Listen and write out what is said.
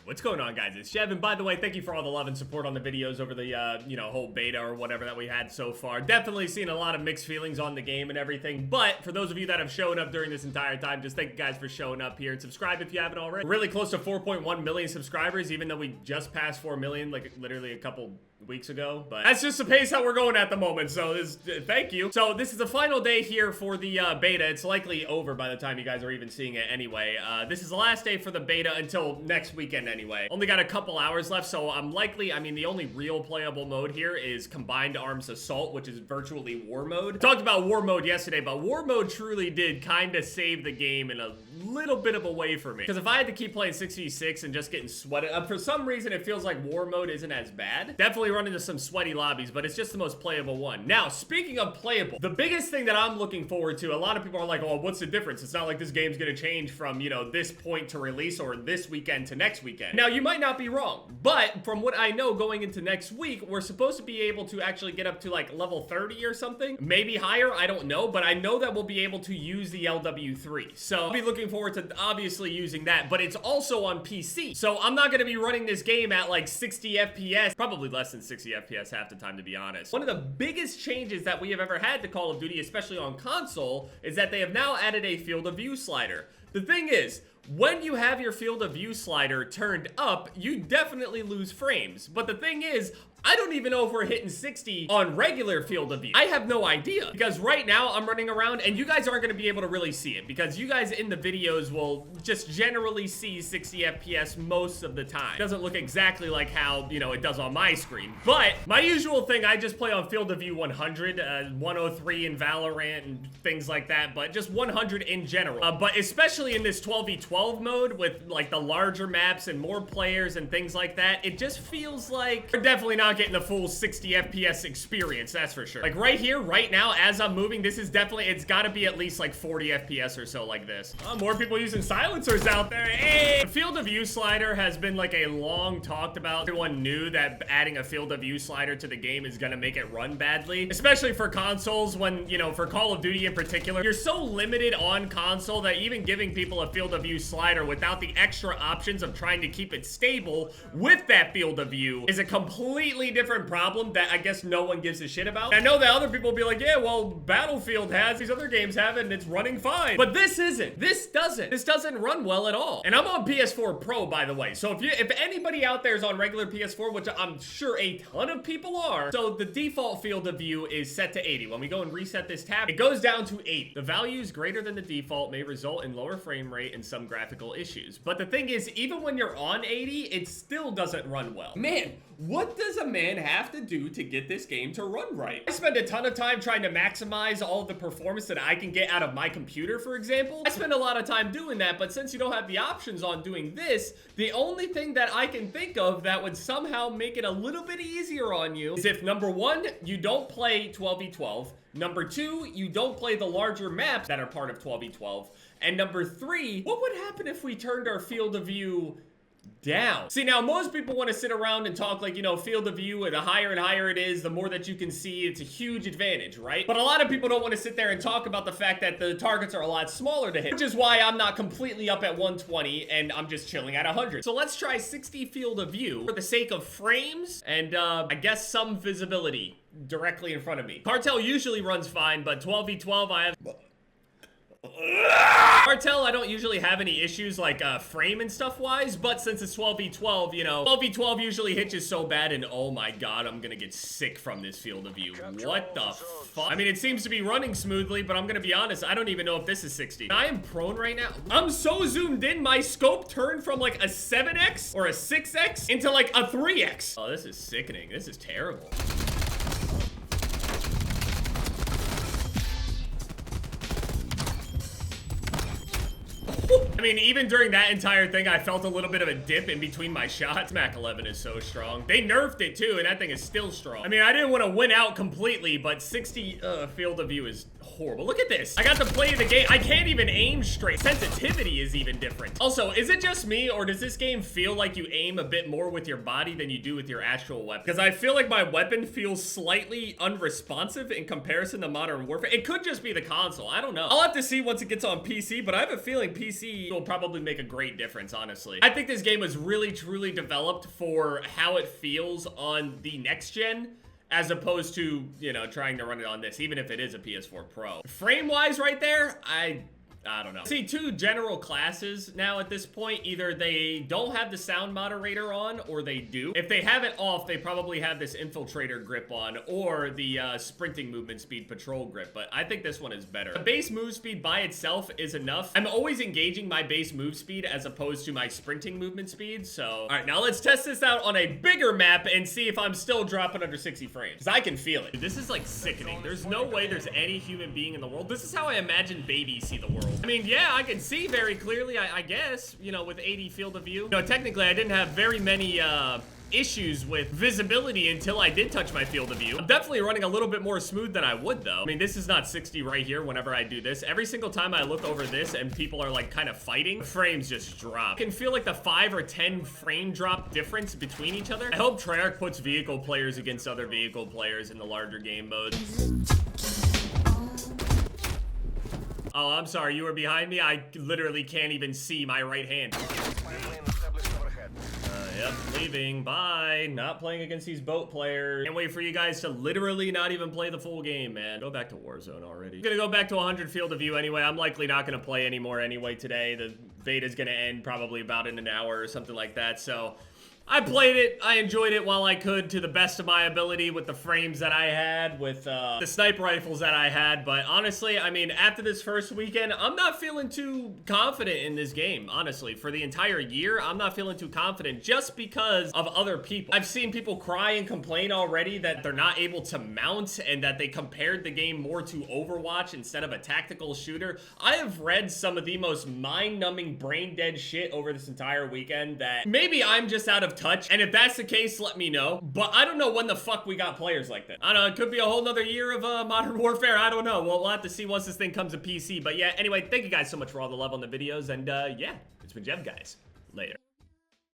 What's going on, guys? It's Chev, and by the way, thank you for all the love and support on the videos over the, whole beta or whatever that we had so far. Definitely seen a lot of mixed feelings on the game and everything, but for those of you that have shown up during this entire time, just thank you guys for showing up here and subscribe if you haven't already. We're really close to 4.1 million subscribers, even though we just passed 4 million, like, literally a couple weeks ago, but that's just the pace that we're going at the moment, so thank you. So this is the final day here for the beta. It's likely over by the time you guys are even seeing it anyway. This is the last day for the beta until next weekend anyway. Only got a couple hours left, so the only real playable mode here is Combined Arms Assault, which is virtually War Mode. Talked about War Mode yesterday, but War Mode truly did kind of save the game in a little bit of a way for me. Because if I had to keep playing 6v6 and just getting sweated, for some reason it feels like War Mode isn't as bad. Definitely run into some sweaty lobbies, but it's just the most playable one. Now, speaking of playable, the biggest thing that I'm looking forward to, a lot of people are like, oh, what's the difference? It's not like this game's gonna change from, this point to release or this weekend to next weekend. Now, you might not be wrong, but from what I know going into next week, we're supposed to be able to actually get up to like level 30 or something, maybe higher, I don't know, but I know that we'll be able to use the LW3. So I'll be looking forward to obviously using that, but it's also on PC. So I'm not gonna be running this game at like 60 FPS, probably less than 60 FPS half the time, to be honest. One of the biggest changes that we have ever had to Call of Duty, especially on console, is that they have now added a field of view slider. The thing is, when you have your field of view slider turned up, you definitely lose frames. But the thing is, I don't even know if we're hitting 60 on regular field of view. I have no idea, because right now I'm running around and you guys aren't gonna be able to really see it, because you guys in the videos will just generally see 60 FPS most of the time. It doesn't look exactly like how, it does on my screen. But my usual thing, I just play on field of view 100, 103 in Valorant and things like that, but just 100 in general. But especially in this 12v12 mode with like the larger maps and more players and things like that, it just feels like we're definitely not getting the full 60 FPS experience, that's for sure. Like right here, right now, as I'm moving, this is definitely, it's gotta be at least like 40 FPS or so like this. More people using silencers out there. Hey! The field of view slider has been like a long talked about. Everyone knew that adding a field of view slider to the game is gonna make it run badly, especially for consoles when, for Call of Duty in particular, you're so limited on console that even giving people a field of view slider without the extra options of trying to keep it stable with that field of view is a completely different problem that I guess no one gives a shit about. I know that other people will be like, yeah, well, Battlefield has, these other games have it, and it's running fine. But this isn't. This doesn't run well at all. And I'm on PS4 Pro, by the way. So if anybody out there is on regular PS4, which I'm sure a ton of people are, so the default field of view is set to 80. When we go and reset this tab, it goes down to 80. The values greater than the default may result in lower frame rate and some graphical issues. But the thing is, even when you're on 80, it still doesn't run well. Man, what does a man have to do to get this game to run right? I spend a ton of time trying to maximize all of the performance that I can get out of my computer, for example. I spend a lot of time doing that, but since you don't have the options on doing this, the only thing that I can think of that would somehow make it a little bit easier on you is if, number one, you don't play 12v12, number two, you don't play the larger maps that are part of 12v12, and number three, what would happen if we turned our field of view down? See, now most people want to sit around and talk like, field of view, the higher and higher it is, the more that you can see, it's a huge advantage, right? But a lot of people don't want to sit there and talk about the fact that the targets are a lot smaller to hit, which is why I'm not completely up at 120 and I'm just chilling at 100. So let's try 60 field of view for the sake of frames and I guess some visibility directly in front of me. Cartel usually runs fine, but 12v12 I have... Cartel, I don't usually have any issues like frame and stuff wise, but since it's 12v12, 12v12 usually hitches so bad, and oh my god, I'm gonna get sick from this field of view. What the fuck? I mean, it seems to be running smoothly, but I'm gonna be honest, I don't even know if this is 60. I am prone right now. I'm so zoomed in, my scope turned from like a 7x or a 6x into like a 3x. Oh, this is sickening. This is terrible. I mean, even during that entire thing, I felt a little bit of a dip in between my shots. Mac 11 is so strong. They nerfed it too, and that thing is still strong. I mean, I didn't want to win out completely, but 60 field of view is horrible. Look at this. I got to play the game. I can't even aim straight. Sensitivity is even different. Also, is it just me, or does this game feel like you aim a bit more with your body than you do with your actual weapon? Because I feel like my weapon feels slightly unresponsive in comparison to Modern Warfare. It could just be the console. I don't know. I'll have to see once it gets on PC, but I have a feeling PC will probably make a great difference, honestly. I think this game was really, truly developed for how it feels on the next gen, as opposed to, you know, trying to run it on this, even if it is a PS4 Pro. Frame-wise right there, I don't know. See, two general classes now at this point. Either they don't have the sound moderator on, or they do. If they have it off, they probably have this infiltrator grip on, or the sprinting movement speed patrol grip, but I think this one is better. The base move speed by itself is enough. I'm always engaging my base move speed as opposed to my sprinting movement speed, so. All right, now let's test this out on a bigger map and see if I'm still dropping under 60 frames, because I can feel it. This is like sickening. There's no way there's any human being in the world. This is how I imagine babies see the world. I mean, yeah, I can see very clearly, I guess, you know, with 80 field of view. No, technically, I didn't have very many issues with visibility until I did touch my field of view. I'm definitely running a little bit more smooth than I would, though. I mean, this is not 60 right here whenever I do this. Every single time I look over this and people are, like, kind of fighting, the frames just drop. I can feel, like, the 5 or 10 frame drop difference between each other. I hope Treyarch puts vehicle players against other vehicle players in the larger game modes. Oh, I'm sorry, you were behind me? I literally can't even see my right hand. Yep, leaving, bye. Not playing against these boat players. Can't wait for you guys to literally not even play the full game, man. Go back to Warzone already. I'm gonna go back to 100 field of view anyway. I'm likely not gonna play anymore anyway today. The beta's gonna end probably about in an hour or something like that, so. I played it, I enjoyed it while I could to the best of my ability with the frames that I had, with the sniper rifles that I had, but honestly, I mean, after this first weekend, I'm not feeling too confident in this game, honestly. For the entire year, I'm not feeling too confident just because of other people. I've seen people cry and complain already that they're not able to mount and that they compared the game more to Overwatch instead of a tactical shooter. I have read some of the most mind-numbing, brain-dead shit over this entire weekend that maybe I'm just out of touch, and if that's the case, let me know. But I don't know when the fuck we got players like that. I don't know, it could be a whole nother year of Modern Warfare. I don't know. We'll have to see once this thing comes to PC. But yeah, anyway, thank you guys so much for all the love on the videos, and yeah, it's been Jeff, guys. Later.